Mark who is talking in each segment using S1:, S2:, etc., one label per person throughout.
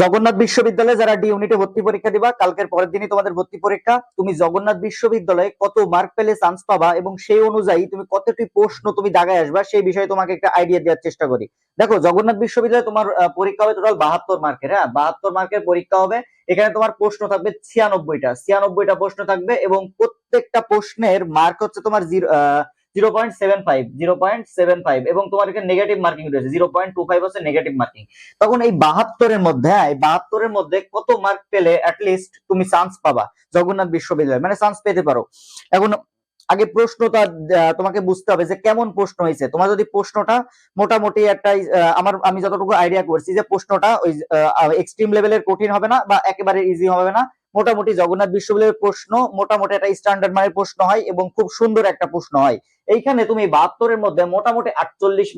S1: জগন্নাথ বিশ্ববিদ্যালয়ে যারা ডি ইউনিটে ভর্তি পরীক্ষা দিবা, কালকের পরের দিনই তোমাদের ভর্তি পরীক্ষা। তুমি জগন্নাথ বিশ্ববিদ্যালয়ে কত মার্ক পেলে চান্স পাবা এবং সেই অনুযায়ী তুমি কতটি প্রশ্ন তুমি দাগায় আসবা সেই বিষয়ে তোমাকে একটা আইডিয়া দেওয়ার চেষ্টা করি। দেখো, জগন্নাথ বিশ্ববিদ্যালয়ে তোমার পরীক্ষা হবে টোটাল 72 মার্কের। হ্যাঁ, 72 মার্কের পরীক্ষা হবে। এখানে তোমার প্রশ্ন থাকবে 96টা প্রশ্ন থাকবে এবং প্রত্যেকটা প্রশ্নের মার্ক হচ্ছে তোমার 0.75 এবং তোমার এখানে নেগেটিভ মার্কিং রয়েছে, 0.25 হচ্ছে নেগেটিভ মার্কিং। তখন এই 72-এর মধ্যে, হ্যাঁ, এই 72-এর মধ্যে কত মার্ক পেলে অ্যাটলিস্ট তুমি চান্স পাবা জগন্নাথ বিশ্ববিদ্যালয়, মানে চান্স পেতে পারো। এখন আগে প্রশ্নটা তোমাকে বুঝতে হবে যে কেমন প্রশ্ন হয়েছে। তোমার যদি প্রশ্নটা মোটামুটি একটা আমি যতটুকু আইডিয়া করছি যে প্রশ্নটা ওই এক্সট্রিম লেভেলের কঠিন হবে না বা একেবারে ইজি হবে না, মোটামুটি জগন্নাথ বিশ্ববিদ্যালয়ের প্রশ্ন মোটামুটি একটা স্ট্যান্ডার্ড মানের প্রশ্ন হয় এবং খুব সুন্দর একটা প্রশ্ন হয়। এইখানে তুমি 72-এর মধ্যে মোটামুটি 48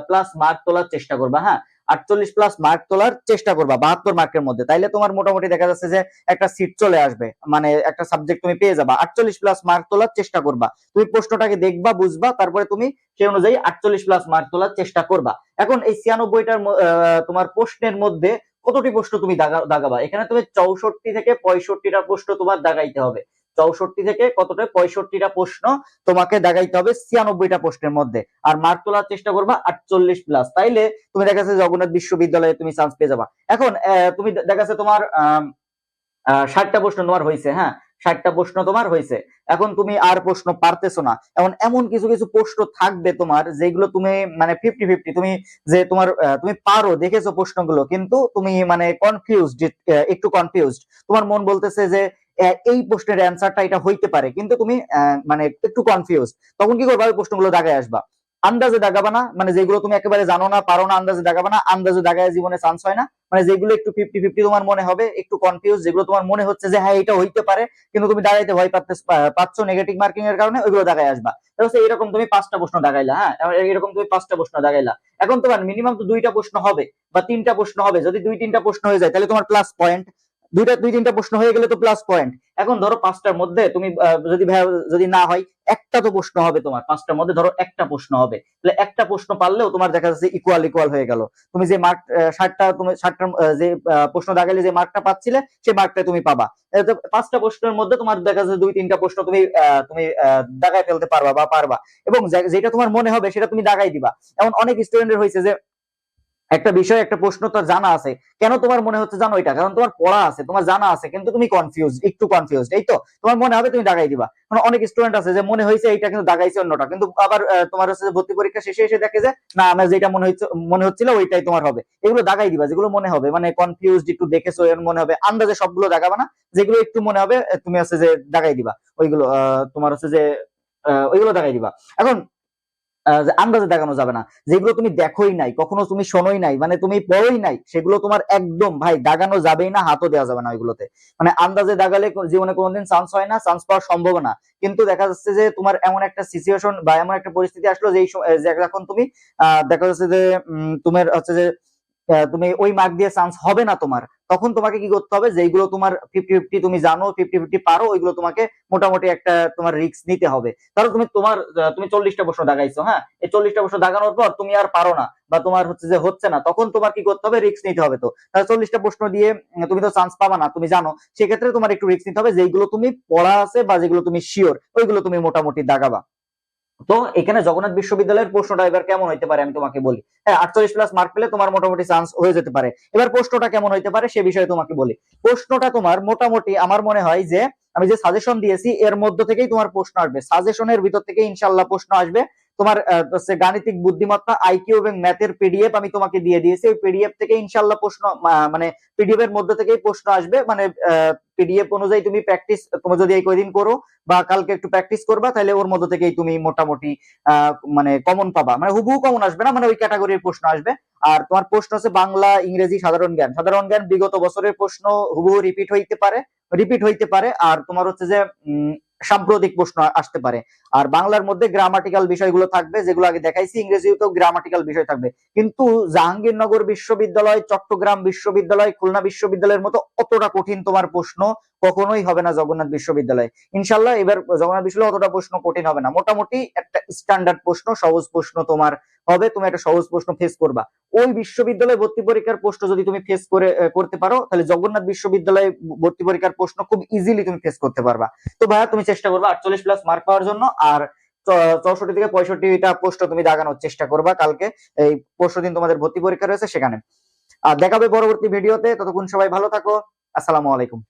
S1: প্লাস মার্ক তোলার চেষ্টা করবা। হ্যাঁ, 48 প্লাস মার্ক তোলার চেষ্টা করবা 72 মার্কের মধ্যে, তাইলে তোমার মোটামুটি দেখা যাচ্ছে যে একটা সিট চলে আসবে, মানে একটা সাবজেক্ট তুমি পেয়ে যাবা। 48 প্লাস মার্ক তোলার চেষ্টা করবা। তুমি প্রশ্নটাকে দেখবা, বুঝবা, তারপরে তুমি সেই অনুযায়ী 48 প্লাস মার্ক তোলার চেষ্টা করবা। এখন এই 96টার তোমার প্রশ্নের মধ্যে কতটি প্রশ্ন তুমি দাগাবা? এখানে তুমি 64 থেকে 65টা প্রশ্ন তোমার দাগাইতে হবে। 64 থেকে কতটা 65টা প্রশ্ন তোমাকে দাগাইতে হবে 96টা প্রশ্নের মধ্যে, আর মার্ক তোলার চেষ্টা করবা 48 প্লাস। তাইলে তুমি দেখা যাচ্ছে জগন্নাথ বিশ্ববিদ্যালয়ে তুমি চান্স পেয়ে যাবা। এখন তুমি দেখা যাচ্ছে তোমার 60টা প্রশ্ন তোমার হয়েছে। হ্যাঁ, 60টা প্রশ্ন তোমার হয়েছে। এখন তুমি আর প্রশ্ন পারতেছো না। এমন কিছু কিছু প্রশ্ন থাকবে তোমার যেগুলো তুমি মানে 50-50, তুমি যে তোমার তুমি পারো, দেখেছো প্রশ্নগুলো, কিন্তু তুমি মানে কনফিউজড, একটু কনফিউজড। তোমার মন বলতেছে যে এই প্রশ্নের অ্যান্সারটা এটা হইতে পারে, কিন্তু তুমি মানে একটু কনফিউজড। তখন কি করবা? ওই প্রশ্নগুলো দাগায় আসবা। আন্দাজে দাগাবা না, মানে যেগুলো তুমি একেবারে জানো না, পারো না, আন্দাজে দাগাবা না। আন্দাজে দাগায় জীবনে চান্স হয় না। মানে যেগুলো একটু 50-50 তোমার মনে হবে, একটু কনফিউজ, যেগুলো তোমার মনে হচ্ছে যে হ্যাঁ এটা হইতে পারে, কিন্তু তুমি দাগাইতে ভয় পাচ্ছ নেগেটিভ মার্কিং এর কারণে, ওইগুলো দাগায় আসবা। তাহলে এরকম তুমি 5টা প্রশ্ন দাগাইলা। হ্যাঁ, এরকম তুমি 5টা প্রশ্ন দাগাইলা। এখন তোমার মিনিমাম তো 2টা প্রশ্ন হবে বা 3টা প্রশ্ন হবে। যদি 2-3টা প্রশ্ন হয়ে যায় তাহলে তোমার প্লাস পয়েন্ট। 2-3টা প্রশ্ন হয়ে গেলে তো প্লাস পয়েন্ট। এখন ধরো 5টার মধ্যে তুমি যদি না হয়, একটা তো প্রশ্ন হবে তোমার। 5টার মধ্যে ধরো একটা প্রশ্ন হবে, তাহলে একটা প্রশ্ন পারলেও তোমার দেখা যাচ্ছে ইকুয়াল ইকুয়াল হয়ে গেল। তুমি যে মার্ক 60টা যে প্রশ্ন দাগাইলে যে মার্কটা পাচ্ছিলে সেই মার্কটা তুমি পাবা। 5টা প্রশ্নের মধ্যে তোমার দেখা যাচ্ছে 2-3টা প্রশ্ন তুমি দাগায় ফেলতে পারবা বা পারবা, এবং যেটা তোমার মনে হবে সেটা তুমি দাগাই দিবা। এমন অনেক স্টুডেন্টের হয়েছে যে একটা বিষয়, একটা প্রশ্ন তো জানা আছে, কেন তোমার মনে হচ্ছে জানো এটা? কারণ তোমার পড়া আছে, তোমার জানা আছে, কিন্তু তুমি একটু কনফিউজড। এই তো তোমার মনে হবে, তুমি দাগাই দিবা। কারণ অনেক স্টুডেন্ট আছে যে মনে হয়েছে এইটা, কিন্তু দাগাইছে অন্যটা, কিন্তু আবার তোমার হচ্ছে ভর্তি পরীক্ষা শেষে এসে দেখে যে না, আমার যেটা মনে হচ্ছিল ওইটাই তোমার হবে। এগুলো দাগাই দিবা, যেগুলো মনে হবে, মানে কনফিউজড একটু দেখেছো এর মনে হবে। আন্দাজে সবগুলো দাগাবা না, যেগুলো একটু মনে হবে তুমি হচ্ছে যে দাগাই দিবা। ওইগুলো তোমার হচ্ছে যে ওইগুলো দাগাই দিবা। এখন আন্দাজে দেখানো যাবে না। যেগুলো তুমি দেখোই নাই, কখনো তুমি শোনোই নাই, মানে তুমি পড়োই নাই, সেগুলো তোমার একদম ভাই দাগানো যাবেই না, হাতও দেওয়া যাবে না ওইগুলোতে। মানে আন্দাজে দাগালে জীবনে কোনোদিন চান্স হয় না, চান্স পাওয়ার সম্ভাবনা। কিন্তু দেখা যাচ্ছে যে তোমার এমন একটা সিচুয়েশন বা এমন একটা পরিস্থিতি আসলো যে এখন তুমি দেখা যাচ্ছে যে তোমার হচ্ছে যে তুমি ওই মার্ক দিয়ে চান্স হবে না তোমার। তখন তোমাকে কি করতে হবে? যেগুলো তোমার 50-50 তুমি জানো, 50-50 পারো, ওইগুলো তোমাকে মোটামুটি একটা তোমার রিস্ক নিতে হবে। ধরো তুমি 40টা প্রশ্ন দাগাইছো। হ্যাঁ, এই 40টা প্রশ্ন দাগানোর পর তুমি আর পারো না বা তোমার হচ্ছে না, তখন তোমার কি করতে হবে? রিস্ক নিতে হবে। তো তাহলে 40টা প্রশ্ন দিয়ে তুমি তো চান্স পাবা না, তুমি জানো। সেক্ষেত্রে তোমার একটু রিস্ক নিতে হবে, যেগুলো তুমি পড়া আছে বা যেগুলো তুমি শিওর, ওইগুলো তুমি মোটামুটি দাগাবা। তো এখানে জগন্নাথ বিশ্ববিদ্যালয়ের প্রশ্নটা এবার কেমন হইতে পারে আমি তোমাকে বলি। হ্যাঁ, 48 প্লাস মার্ক পেলে তোমার মোটামুটি চান্স হয়ে যেতে পারে। এবার প্রশ্নটা কেমন হইতে পারে সে বিষয়ে তোমাকে বলি। প্রশ্নটা তোমার মোটামুটি আমার মনে হয় যে আমি যে সাজেশন দিয়েছি এর মধ্য থেকেই তোমার প্রশ্ন আসবে, সাজেশনের ভিতর থেকে ইনশাল্লাহ প্রশ্ন আসবে। তোমার গাণিতিক বুদ্ধিমত্তা, আইকিউ এবং ম্যাথের পিডিএফ আমি তোমাকে দিয়ে দিয়েছি। ওই পিডিএফ থেকে ইনশাল্লাহ প্রশ্ন, মানে পিডিএফ এর মধ্যে থেকেই প্রশ্ন আসবে। মানে পিডিএফ অনুযায়ী তুমি প্র্যাকটিস, তুমি যদি এই কয়দিন করো বা কালকে একটু প্র্যাকটিস করবা, তাহলে ওর মধ্যে থেকেই তুমি মোটামুটি মানে কমন পাবা। মানে হুবহু কমন আসবে না, মানে ওই ক্যাটাগরির প্রশ্ন আসবে। আর তোমার প্রশ্ন আছে বাংলা, ইংরেজি, সাধারণ জ্ঞান। সাধারণ জ্ঞান বিগত বছরের প্রশ্ন হুবহু রিপিট হইতে পারে। আর তোমার হচ্ছে যে সাম্প্রতিক প্রশ্ন আসতে পারে। আর বাংলার মধ্যে গ্রামাটিক্যাল বিষয়গুলো থাকবে, যেগুলো আগে দেখাইছি। ইংরেজিতেও গ্রামাটিক্যাল বিষয় থাকবে। কিন্তু জাহাঙ্গীরনগর বিশ্ববিদ্যালয়, চট্টগ্রাম বিশ্ববিদ্যালয়, খুলনা বিশ্ববিদ্যালয়ের মতো অতটা কঠিন তোমার প্রশ্ন কখনোই হবে না জগন্নাথ বিশ্ববিদ্যালয়। ইনশাল্লাহ এবার জগন্নাথ বিশ্ববিদ্যালয় অতটা প্রশ্ন কঠিন হবে না। মোটামুটি একটা স্ট্যান্ডার্ড প্রশ্ন, সহজ প্রশ্ন তোমার হবে তুমি একটা সহজ প্রশ্ন ফেস করবা। ওই বিশ্ববিদ্যালয় ভর্তি পরীক্ষার প্রশ্ন যদি তুমি ফেস করতে পারো, তাহলে জগন্নাথ বিশ্ববিদ্যালয় ভর্তি পরীক্ষার প্রশ্ন খুব ইজিলি তুমি ফেস করতে পারবা। তো ভাইয়া তুমি চেষ্টা করবা 48+ মার্ক পাওয়ার জন্য, আর 64 থেকে 65টা প্রশ্ন তুমি দাগানোর চেষ্টা করবা কালকে, এই পরশু দিন তোমাদের ভর্তি পরীক্ষা রয়েছে সেখানে। আর দেখাবে পরবর্তী ভিডিওতে, ততক্ষণ সবাই ভালো থাকো। আসসালামু আলাইকুম।